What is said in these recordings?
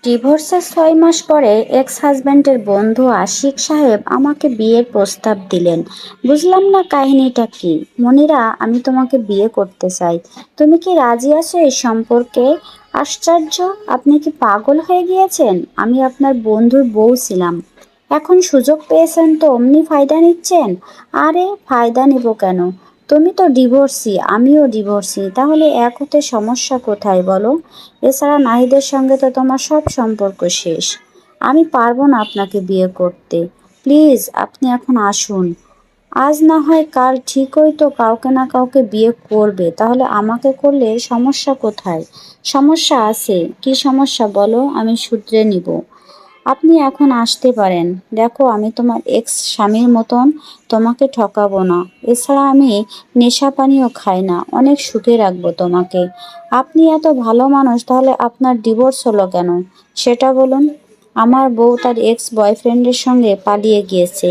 ডিভোর্সের ৬ মাস পরে এক্স হাজব্যান্ডের বন্ধু আশিক সাহেব আমাকে বিয়ের প্রস্তাব দিলেন। বুঝলাম না কাহিনীটা কি। মনিরা, আমি তোমাকে বিয়ে করতে চাই। তুমি কি রাজি আছো এই সম্পর্কে? আশ্চর্য, আপনি কি পাগল হয়ে গিয়েছেন? আমি আপনার বন্ধুর বউ ছিলাম, এখন সুযোগ পেয়েছেন তো অমনি ফায়দা নিচ্ছেন। আরে ফায়দা নিব কেন? তুমি তো ডিভোর্সি, আমিও ডিভোর্সি, তাহলে এক হতে সমস্যা কোথায় বলো? এছাড়া নাহিদের সঙ্গে তো তোমার সব সম্পর্ক শেষ। আমি পারবো না আপনাকে বিয়ে করতে। প্লিজ আপনি এখন আসুন। আজ না হয় কাল ঠিকই তো কাউকে না কাউকে বিয়ে করবে, তাহলে আমাকে করলে সমস্যা কোথায়? সমস্যা আছে, কি সমস্যা বলো, আমি শুধরে নিব। আপনি এখন আসতে পারেন। দেখো, আমি তোমার এক্স স্বামীর মতন তোমাকে ঠকাবো না। এছাড়া আমি নেশা পানিও খাই না, অনেক সুখে রাখবো তোমাকে। আপনি এত ভালো মানুষ, তাহলে আপনার ডিভোর্স হলো কেন সেটা বলুন। আমার বউ তার এক্স বয়ফ্রেন্ডের সঙ্গে পালিয়ে গিয়েছে।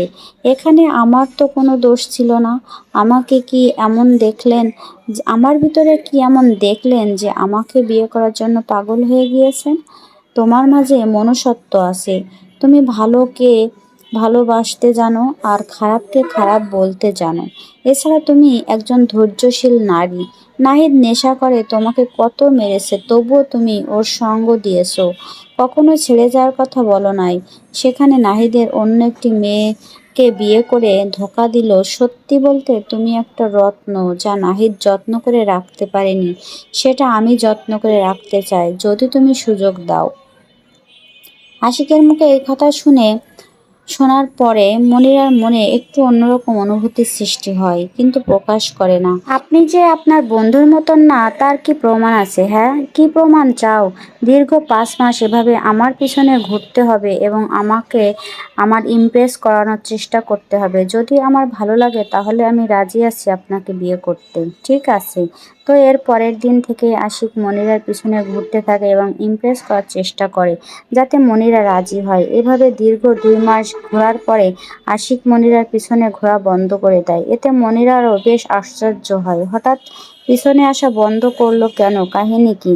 এখানে আমার তো কোনো দোষ ছিল না। আমাকে কি এমন দেখলেন আমার ভিতরে কি এমন দেখলেন যে আমাকে বিয়ে করার জন্য পাগল হয়ে গিয়েছেন? তোমার মাঝে মনুষ্যত্ব আছে। তুমি ভালোকে ভালোবাসতে জানো আর খারাপকে খারাপ বলতে জানো। এছাড়া তুমি একজন ধৈর্যশীল নারী। নাহিদ নেশা করে তোমাকে কত মেরেছে, তবুও তুমি ওর সঙ্গ দিয়েছো, কখনো ছেড়ে যাওয়ার কথা বলো নাই। সেখানে নাহিদের অন্য একটি মেয়েকে বিয়ে করে ধোঁকা দিল। সত্যি বলতে তুমি একটা রত্ন, যা নাহিদ যত্ন করে রাখতে পারেনি, সেটা আমি যত্ন করে রাখতে চাই, যদি তুমি সুযোগ দাও। আশিকের মুখে এই কথা শোনার পরে মনিরার মনে একটু অন্যরকম অনুভূতির সৃষ্টি হয়, কিন্তু প্রকাশ করে না। আপনি যে আপনার বন্ধুর মতন না, তার কি প্রমাণ আছে? হ্যাঁ, কি প্রমাণ চাও? দীর্ঘ 5 মাস এভাবে আমার পিছনে ঘুরতে হবে এবং আমাকে আমার ইমপ্রেস করানোর চেষ্টা করতে হবে। যদি আমার ভালো লাগে তাহলে আমি রাজি আছি আপনাকে বিয়ে করতে। ঠিক আছে। তো এর পরের দিন থেকে আশিক মনিরার পিছনে ঘুরতে থাকে এবং ইমপ্রেস করার চেষ্টা করে যাতে মনিরা রাজি হয়। এভাবে দীর্ঘ 2 মাস ঘোরার পরে আশিক মনিরার পিছনে ঘোরা বন্ধ করে দেয়। এতে মনিরারও বেশ আশ্চর্য হয়, হঠাৎ পিছনে আসা বন্ধ করলো কেন, কাহিনী কি?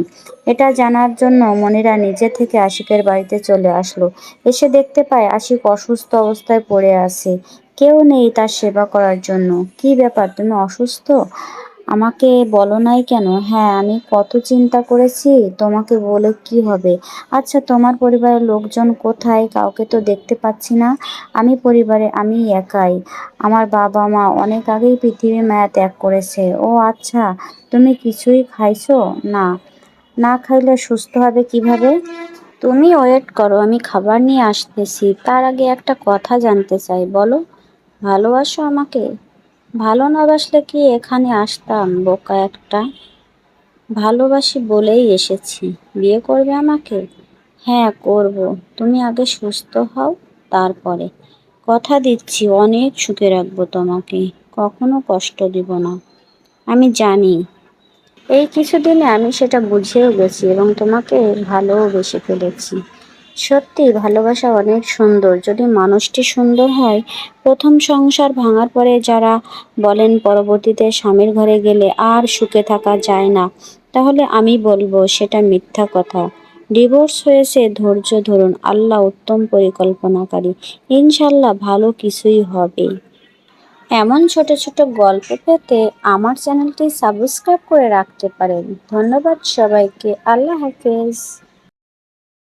এটা জানার জন্য মনিরা নিজে থেকে আশিকের বাড়িতে চলে আসলো। এসে দেখতে পায় আশিক অসুস্থ অবস্থায় পড়ে আছে, কেউ নেই তার সেবা করার জন্য। কি ব্যাপার, তুমি অসুস্থ? আমাকে বলো নাই কেন? হ্যাঁ, আমি কত চিন্তা করেছি, তোমাকে বলে কি হবে। আচ্ছা, তোমার পরিবারের লোকজন কোথায়? কাউকে তো দেখতে পাচ্ছি না। আমি একাই। আমার বাবা মা অনেক আগেই পৃথিবী মায়া ত্যাগ করেছে। ও আচ্ছা, তুমি কিছুই খাইছো না? না খাইলে সুস্থ হবে কিভাবে? তুমি ওয়েট করো, আমি খাবার নিয়ে আসতেছি। তার আগে একটা কথা জানতে চাই, বলো, ভালোবাসো আমাকে? ভালো না বাসলে কি এখানে আসতাম, বোকা একটা। ভালোবাসি বলেই এসেছি। বিয়ে করবে আমাকে? হ্যাঁ, করব। তুমি আগে সুস্থ হও, তারপরে। কথা দিচ্ছি অনেক সুখে রাখবো তোমাকে, কখনো কষ্ট দিব না। আমি জানি, এই কিছুদিনে আমি সেটা বুঝেও গেছি এবং তোমাকে ভালোও বেসে ফেলেছি। সত্যি ভালোবাসা অনেক সুন্দর, যদি মানুষটি সুন্দর হয়। প্রথম সংসার ভাঙার পরে যারা বলেন পরবর্তীতে স্বামীর ঘরে গেলে আর সুখে থাকা যায় না, তাহলে আমি বলবো সেটা মিথ্যা কথা। ডিভোর্স হয়েছে, ধৈর্য ধরুন, আল্লাহ উত্তম পরিকল্পনাকারী। ইনশাল্লাহ ভালো কিছুই হবে। এমন ছোট ছোট গল্প পেতে আমার চ্যানেলটি সাবস্ক্রাইব করে রাখতে পারেন। ধন্যবাদ সবাইকে। আল্লাহ হাফেজ।